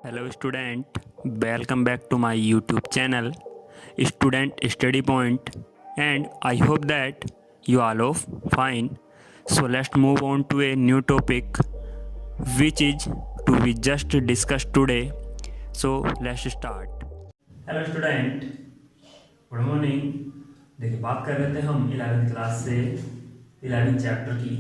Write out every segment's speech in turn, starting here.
Hello student, welcome back to my YouTube channel Student Study Point, and I hope that you all are fine. So let's move on to a new topic which is to be just discussed today. So let's start. Hello student, good morning. देखिए बात कर रहे थे हम 11th class से 11th chapter की।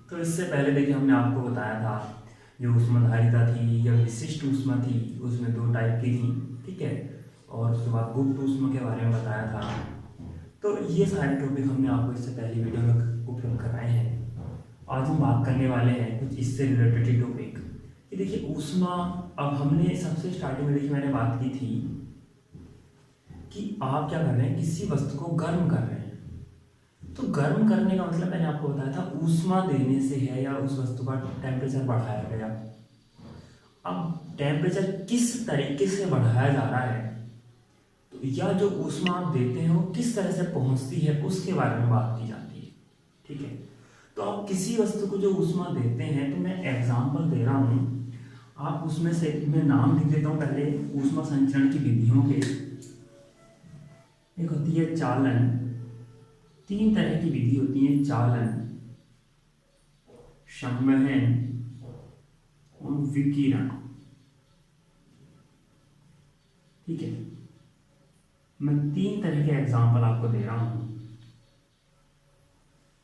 तो इससे पहले देखिए हमने आपको बताया था जो ऊष्माधारिता थी या विशिष्ट ऊष्मा थी उसमें दो टाइप की थी, ठीक है। और उसके बाद गुप्त ऊष्मा के बारे में बताया था। तो ये सारे टॉपिक हमने आपको इससे पहली वीडियो में उपयोग कराए हैं। आज हम बात करने वाले हैं कुछ इससे रिलेटेड टॉपिक कि देखिए ऊष्मा। अब हमने सबसे स्टार्टिंग में देखिए मैंने बात की थी कि आप क्या कर रहे हैं, किसी वस्तु को गर्म कर रहे हैं। तो गर्म करने का मतलब मैंने आपको बताया था ऊष्मा देने से है या उस वस्तु का टेम्परेचर बढ़ाया गया। अब टेम्परेचर किस तरीके से बढ़ाया जा रहा है, तो या जो ऊष्मा आप देते हैं वो किस तरह से पहुंचती है उसके बारे में बात की जाती है, ठीक है। तो आप किसी वस्तु को जो ऊष्मा देते हैं, तो मैं एग्जाम्पल दे रहा हूँ, आप उसमें से मैं नाम लिख देता हूँ पहले ऊष्मा संचरण की विधियों के। एक होती है चालन, तीन तरह की विधि होती है, चालन, संवहन और विकिरण, ठीक है। मैं तीन तरह के एग्जाम्पल आपको दे रहा हूं,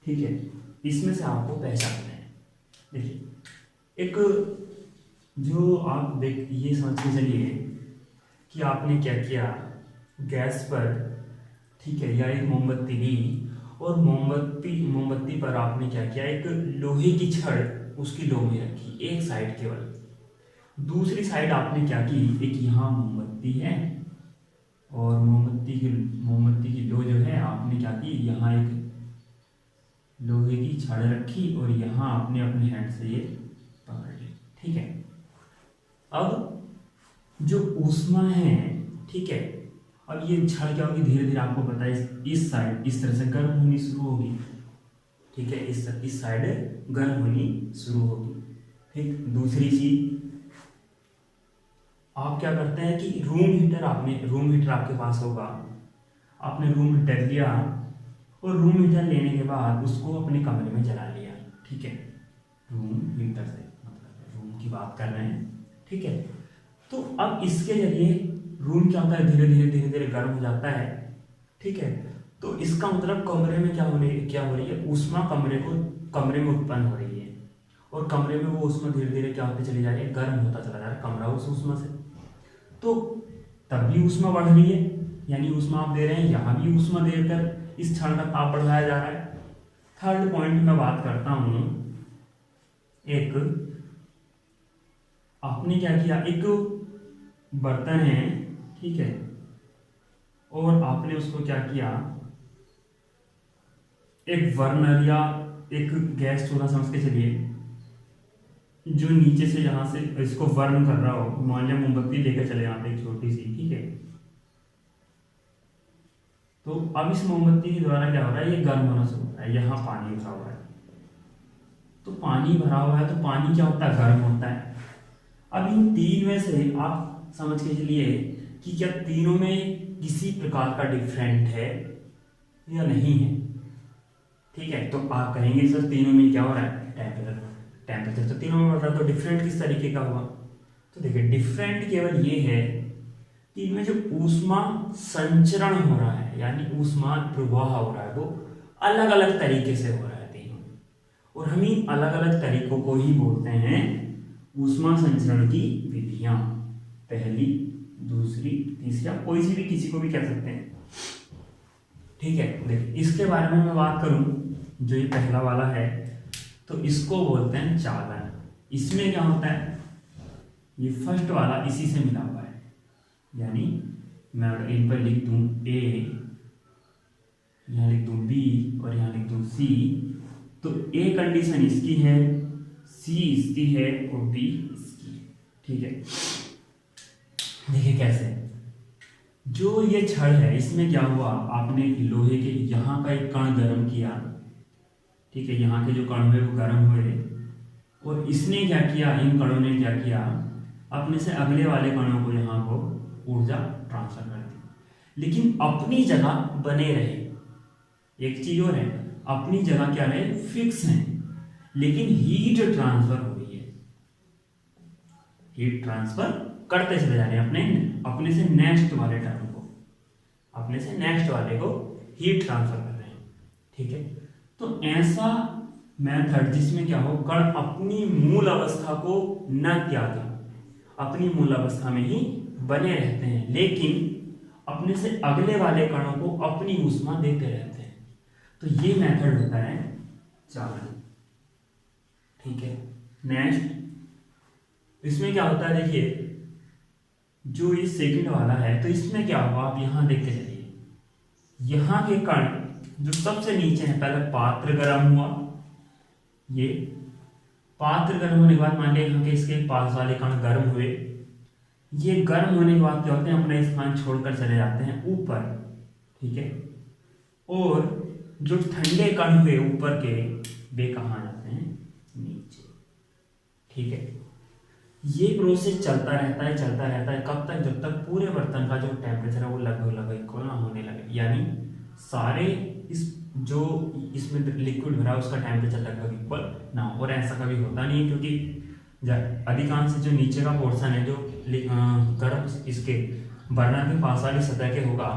ठीक है। इसमें से आपको पहचानना है। देखिए एक जो आप देख ये समझ के चलिए कि आपने क्या किया, गैस पर, ठीक है, या एक मोमबत्ती ली और मोमबत्ती पर आपने क्या किया, एक लोहे की छड़ उसकी लो में रखी एक साइड केवल। दूसरी साइड आपने क्या की, एक यहाँ मोमबत्ती है और मोमबत्ती की लो जो है आपने क्या की, यहाँ एक लोहे की छड़ रखी और यहाँ आपने अपने हैंड से ये पकड़ ली, ठीक है। अब जो ऊष्मा है, ठीक है, अब ये छड़ क्या होगी, धीरे धीरे आपको पता है इस साइड इस तरह से गर्म होनी शुरू होगी, ठीक है। इस साइड गर्म होनी शुरू होगी, ठीक। दूसरी चीज आप क्या करते हैं कि रूम हीटर आपके पास होगा, आपने रूम हीटर लिया और रूम हीटर लेने के बाद उसको अपने कमरे में जला लिया, ठीक है। रूम हीटर से मतलब रूम की बात कर रहे हैं, ठीक है। तो अब इसके जरिए रूम क्या होता है, धीरे धीरे गर्म हो जाता है, ठीक है। तो इसका मतलब कमरे में क्या हो रही है, ऊष्मा कमरे में उत्पन्न हो रही है और कमरे में वो ऊष्मा धीरे धीरे क्या होती चली जा रही है, गर्म होता चला जा रहा है कमरा उस ऊष्मा से। तो तब भी ऊष्मा बढ़ रही है, यानी ऊष्मा आप दे रहे हैं, यहाँ भी ऊष्मा देकर इस क्षण का ताप बढ़ाया जा रहा है। थर्ड पॉइंट में बात करता हूं, एक आपने क्या किया, एक बर्तन है, ठीक है, और आपने उसको क्या किया, एक बर्नर या एक गैस चूल्हा समझ के चलिए, जो नीचे से जहां से इसको बर्न कर रहा हो, मान लिया मोमबत्ती लेकर चले यहाँ पे एक छोटी सी, ठीक है। तो अब इस मोमबत्ती के द्वारा क्या हो रहा है, ये गर्म होना शुरू हो रहा है, यहाँ पानी भरा हुआ है। तो पानी भरा हुआ है तो पानी क्या होता है, गर्म होता है। अब इन तीन में से आप समझ के चलिए कि क्या तीनों में किसी प्रकार का डिफरेंट है या नहीं है, ठीक है। तो आप कहेंगे सर तीनों में क्या हो रहा है, टेम्परेचर तो तीनों में बढ़ रहा है, तो डिफरेंट किस तरीके का हुआ। तो देखिए डिफरेंट केवल ये है कि इनमें जो ऊष्मा संचरण हो रहा है, यानी ऊष्मा प्रवाह हो रहा है, वो अलग अलग तरीके से हो रहा है तीनों, और हम इन अलग अलग तरीकों को ही बोलते हैं ऊष्मा संचरण की विधियां। पहली, दूसरी, तीसरी, आप कोई सी भी किसी को भी कह सकते हैं, ठीक है। देखिए इसके बारे में मैं बात करूं, जो ये पहला वाला है तो इसको बोलते हैं चालन। इसमें क्या होता है, ये फर्स्ट वाला इसी से मिला हुआ है, यानी मैं अगर इन पर लिख दूं ए, यहाँ लिख दूं बी और यहाँ लिख दूं सी, तो ए कंडीशन इसकी है, सी इसकी है और बी इसकी है, ठीक है। देखिए कैसे, जो ये छड़ है इसमें क्या हुआ, आपने लोहे के यहाँ का एक कण गर्म किया, ठीक है, यहाँ के जो कण हुए वो गर्म हुए और इसने क्या किया, इन कणों ने क्या किया अपने से अगले वाले कणों को यहाँ को ऊर्जा ट्रांसफर करती है, लेकिन अपनी जगह बने रहे। एक चीज और है, अपनी जगह क्या रहे, फिक्स है, लेकिन हीट ट्रांसफर हो रही है, हीट ट्रांसफर करते चले जा रहे हैं अपने से नेक्स्ट वाले टर्म को, अपने से नेक्स्ट वाले को हीट ट्रांसफर कर रहे हैं। ठीक है, तो ऐसा मेथड जिसमें क्या हो, कण अपनी मूल अवस्था को न त्यागे, अपनी मूल अवस्था में ही बने रहते हैं, लेकिन अपने से अगले वाले कणों को अपनी ऊष्मा देते रहते हैं। तो ये मेथड होता है चालन। ठीक है, नेक्स्ट इसमें क्या होता है, देखिए जो ये सेकंड वाला है, तो इसमें क्या होगा, आप यहां देखते चलिए, यहां के कण जो सबसे नीचे है, पहले पात्र गर्म हुआ, ये पात्र गर्म होने के बाद मान लिया यहाँ के इसके पास वाले कण गर्म हुए, ये गर्म होने के बाद क्या होते हैं, अपना स्थान छोड़कर चले जाते हैं ऊपर। ठीक है, और जो ठंडे कण हुए ऊपर के, वे कहाँ जाते हैं, नीचे। ठीक है, ये प्रोसेस चलता रहता है, चलता रहता है, कब तक, जब तक पूरे बर्तन का जो टेम्परेचर है वो लगभग इक्वल ना होने लगे, यानी सारे इस जो इसमें लिक्विड भरा है उसका टेम्परेचर लगभग इक्वल ना हो। और ऐसा कभी होता नहीं है, क्योंकि अधिकांश जो नीचे का पोर्शन है, जो गर्म इसके बर्नर के पास वाली सतह के होगा,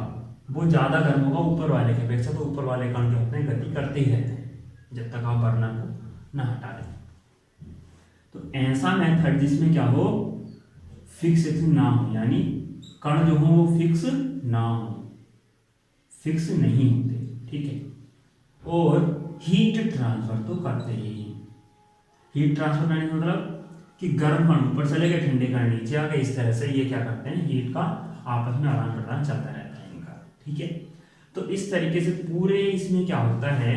वो ज़्यादा गर्म होगा ऊपर वाले के अपेक्षा। तो ऊपर वाले कण क्या होते हैं, गति करते ही रहते हैं जब तक आप बर्नर को ना हटा दें। तो ऐसा मेथड जिसमें क्या हो, फिक्सेशन ना हो, यानी कण जो हो वो फिक्स ना हो, फिक्स नहीं होते। ठीक है, और हीट ट्रांसफर तो करते ही हैं। हीट ट्रांसफर करने का मतलब कि गर्म कण ऊपर चले गए, ठंडे कण नीचे आ गए, इस तरह से ये क्या करते हैं, हीट का आपस में आदान प्रदान चलता रहता है इनका। ठीक है, तो इस तरीके से पूरे इसमें क्या होता है,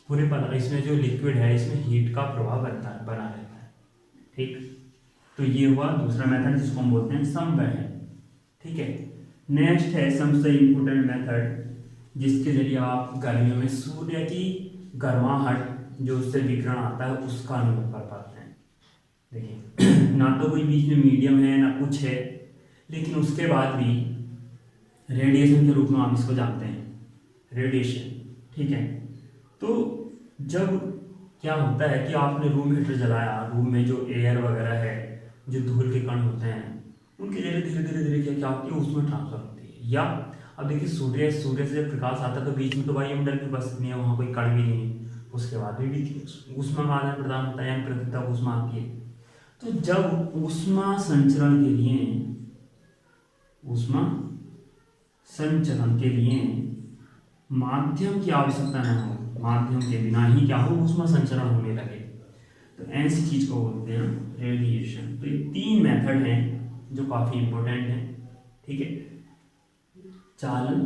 पूरे इसमें जो लिक्विड है इसमें हीट का प्रभाव बना रहता है। ठीक, तो ये हुआ दूसरा मेथड जिसको हम बोलते हैं समवहन। ठीक है, नेक्स्ट है समसय इनपुट मेथड, जिसके जरिए आप गर्मियों में सूर्य की गर्माहट जो उससे विकिरण आता है उसका अनुभव कर पाते हैं। देखिए ना तो कोई बीच में मीडियम है ना कुछ है, लेकिन उसके बाद भी रेडिएशन के रूप में आप इसको जानते हैं, रेडिएशन। ठीक है, तो जब क्या होता है कि आपने रूम हीटर जलाया, रूम में जो एयर वगैरह है, जो धूल के कण होते हैं, उनके जरिए धीरे धीरे धीरे क्या होती है, उसमें ट्रांसफर होती है। या अब देखिए सूर्य से जब प्रकाश आता है तो बीच में तो वायुमंडल की उपस्थिति नहीं है, वहाँ कोई कण भी नहीं है, उसके बाद भी ऊष्मा का आदान प्रदान होता है, यानी प्रकृति ऊष्मा आती है। तो जब ऊष्मा संचरण के लिए माध्यम की आवश्यकता न हो, माध्यम के बिना ही क्या हो, ऊष्मा संचरण होने लगे, तो ऐसी चीज को बोलते हैं रेडिएशन। तो ये 3 मेथड हैं जो काफी इंपॉर्टेंट हैं। ठीक है, चालन,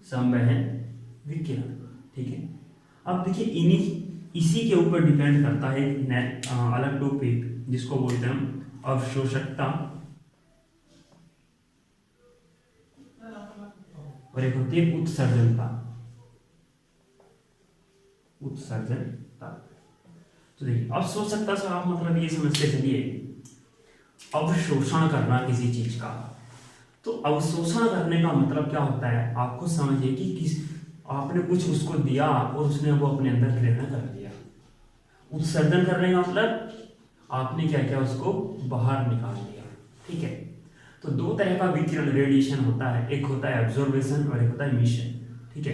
संवहन, विकिरण। ठीक है, अब देखिए इसी के ऊपर डिपेंड करता है एक अलग टॉपिक जिसको बोलते हैं हम अवशोषकता, और एक होती है उत्सर्जनता। तो देखिए अवशोषकता से आप मतलब ये समझते चलिए, अवशोषण करना किसी चीज का। तो अवशोषण करने का मतलब क्या होता है, आपको समझिए कि आपने कुछ उसको दिया और उसने वो अपने अंदर ग्रहण कर लिया। उत्सर्जन करने का मतलब आपने क्या किया, उसको बाहर निकाल दिया। ठीक है, तो 2 तरह का विकिरण रेडिएशन होता है, एक होता है एब्जॉर्बेशन और एक होता है इमिशन। ठीक है,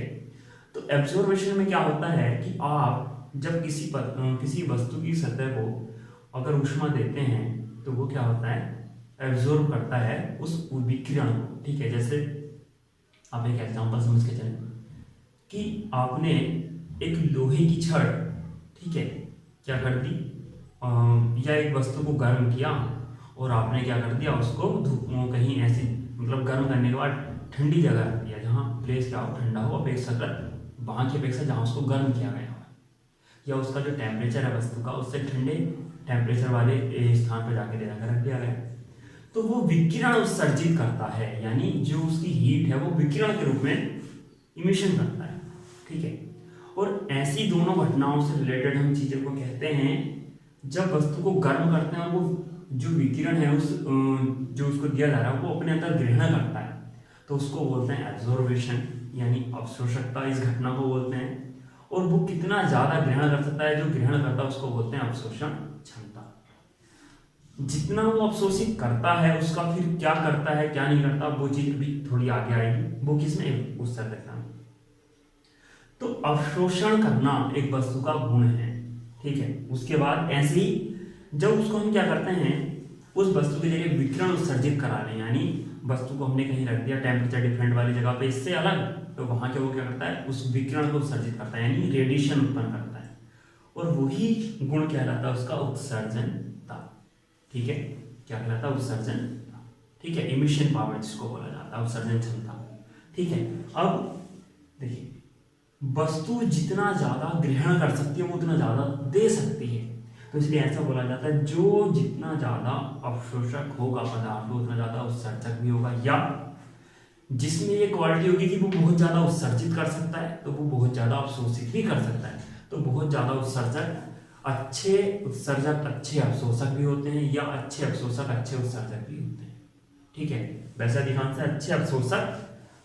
तो एब्जॉर्बेशन में क्या होता है कि आप जब किसी वस्तु की सतह को अगर ऊष्मा देते हैं तो वो क्या होता है, एब्जॉर्ब करता है उस विकिरण को। ठीक है, जैसे आप एक एग्जांपल समझ के चलें कि आपने एक लोहे की छड़, ठीक है, क्या कर दी, या एक वस्तु को गर्म किया और आपने क्या कर दिया, उसको धूप में कहीं ऐसी मतलब गर्म करने के बाद ठंडी जगह रख दिया जहाँ प्लेस क्या हो, ठंडा हो, अपेक्षाकृत वहाँ की अपेक्षा जहाँ उसको गर्म किया गया हो, या उसका जो टेम्परेचर है वस्तु का उससे ठंडे टेम्परेचर वाले स्थान पर जाके ले जाकर रख दिया गया, तो वो विकिरण उत्सर्जित करता है, यानी जो उसकी हीट है वो विकिरण के रूप में इमिशन करता है। ठीक है, और ऐसी दोनों घटनाओं से रिलेटेड हम चीज़ों को कहते हैं, जब वस्तु को गर्म करते हैं वो जो विकिरण है उस जो उसको दिया जा रहा है वो अपने अंदर ग्रहण करता है, तो उसको बोलते हैं एब्जॉर्बेशन, यानी अवशोषकता इस घटना को बोलते हैं। और वो कितना ज्यादा ग्रहण कर सकता है, जो ग्रहण करता है उसको बोलते हैं अवशोषण क्षमता। जितना वो अवशोषित करता है उसका फिर क्या करता है क्या नहीं करता वो चीज भी थोड़ी आगे आएगी, वो किसमें, उत्सर्जकता में। तो अवशोषण करना एक वस्तु का गुण है, ठीक है। उसके बाद ऐसे ही जब उसको हम क्या करते हैं, उस वस्तु की जगह विकिरण उत्सर्जित करा लें, यानी वस्तु को हमने कहीं रख दिया टेम्परेचर डिफरेंट वाली जगह पे इससे अलग, तो वहां के वो क्या करता है, उस विकिरण को उत्सर्जित करता है, यानी रेडिएशन उत्पन्न करता है। और वही गुण कहलाता है उसका उत्सर्जनता, ठीक है। क्या कहलाता है, उत्सर्जनता, ठीक है। इमिशन पावर जिसको बोला जाता है, उत्सर्जन क्षमता, ठीक है। अब देखिए, वस्तु जितना ज्यादा ग्रहण कर सकती है वो उतना ज्यादा दे सकती है, तो इसलिए ऐसा बोला जाता है जो जितना ज्यादा अवशोषक होगा पदार्थ उतना ज्यादा उत्सर्जक भी होगा, या जिसमें ये क्वालिटी होगी कि वो बहुत ज्यादा उत्सर्जित कर सकता है तो वो बहुत ज्यादा अवशोषित भी कर सकता है। तो बहुत ज्यादा उत्सर्जक अच्छे उत्सर्जक अच्छे अवशोषक भी होते हैं, या अच्छे अवशोषक अच्छे उत्सर्जक भी होते हैं, ठीक है। वैसे अधिकांश अच्छे अवशोषक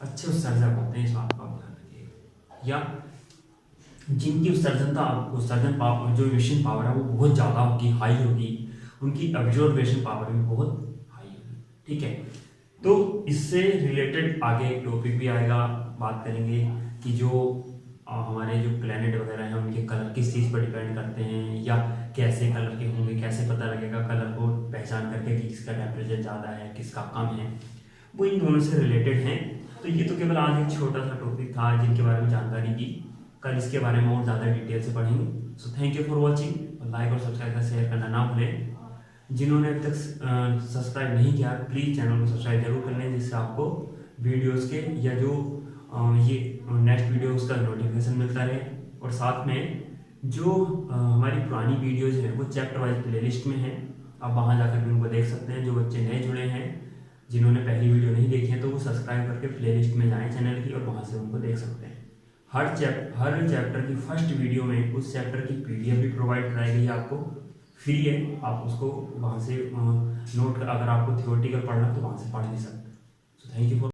अच्छे उत्सर्जक होते हैं, इस बात का ध्यान रखिएगा। या जिनकी उत्सर्जन पावर जो इमिशन पावर है वो बहुत ज़्यादा होगी, हाई होगी, उनकी एब्जॉर्बेशन पावर भी बहुत हाई होगी, ठीक है। तो इससे रिलेटेड आगे एक टॉपिक भी आएगा, बात करेंगे कि जो हमारे जो प्लेनेट वगैरह हैं उनके कलर किस चीज़ पर डिपेंड करते हैं, या कैसे कलर के होंगे, कैसे पता लगेगा कलर को पहचान करके कि किसका टेम्परेचर ज़्यादा है किसका कम है, वो इन दोनों से रिलेटेड हैं। तो ये तो केवल आज एक छोटा सा टॉपिक था जिनके बारे में जानकारी दी, कल इसके बारे में और ज़्यादा डिटेल से पढ़ेंगे। So thank you for watching, like और सब्सक्राइब का शेयर करना ना भूलें। जिन्होंने अभी तक सब्सक्राइब नहीं किया प्लीज़ चैनल को सब्सक्राइब जरूर कर लें, जिससे आपको वीडियोस के या जो ये नेक्स्ट वीडियो उसका नोटिफिकेशन मिलता रहे। और साथ में जो हमारी पुरानी वीडियोज हैं वो चैप्टर वाइज प्लेलिस्ट में है, आप वहाँ जाकर भी उनको देख सकते हैं। जो बच्चे नए जुड़े हैं जिन्होंने पहली वीडियो नहीं देखी है तो वो सब्सक्राइब करके प्लेलिस्ट में जाएँ चैनल की और वहाँ से उनको देख सकते हैं। हर चैप्टर की फर्स्ट वीडियो में उस चैप्टर की पीडीएफ भी प्रोवाइड कराई गई है, आपको फ्री है, आप उसको वहाँ से नोट अगर आपको थियोरेटिकल पढ़ना तो वहाँ से पढ़ भी सकते हैं। So thank you for